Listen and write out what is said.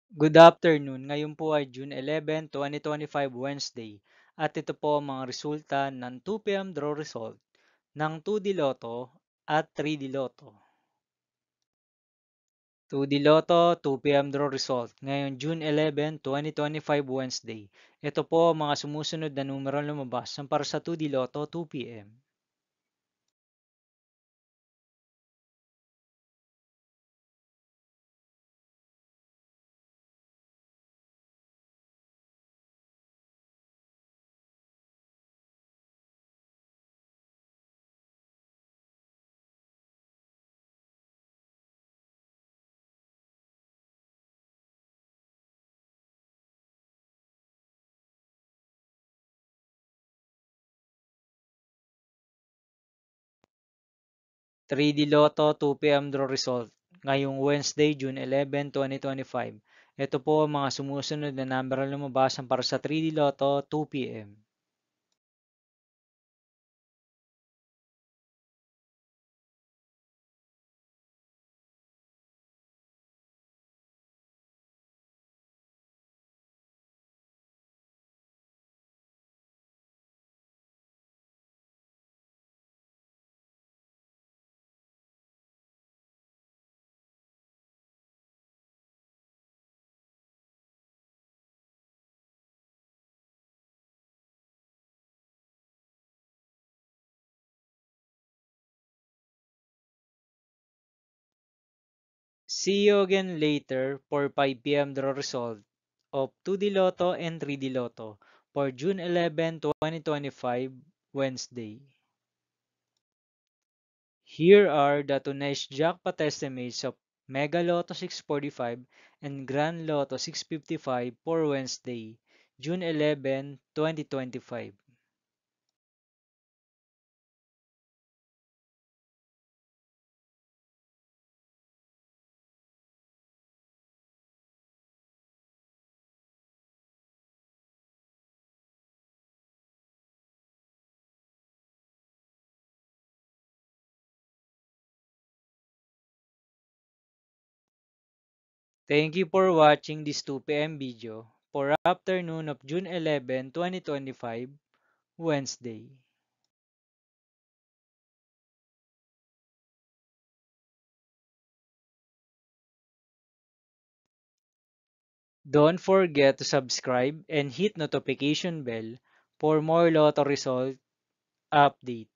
Good afternoon. Ngayon po ay June 11, 2025, Wednesday. At ito po ang mga resulta ng 2 p.m. draw result ng 2D Lotto at 3D Lotto. 2D Lotto, 2 p.m. draw result. Ngayon June 11, 2025, Wednesday. Ito po ang mga sumusunod na numero lumabas para sa 2D Lotto 2 p.m. 3D Lotto 2 p.m. draw result ngayong Wednesday, June 11, 2025. Ito po ang mga sumusunod na number na lumabas para sa 3D Lotto 2 p.m. See you again later for 5 p.m. draw result of 2D Lotto and 3D Lotto for June 11, 2025, Wednesday. Here are the tonight's jackpot estimates of Mega Lotto 645 and Grand Lotto 655 for Wednesday, June 11, 2025. Thank you for watching this 2 p.m. video for afternoon of June 11, 2025, Wednesday. Don't forget to subscribe and hit notification bell for more lotto result update.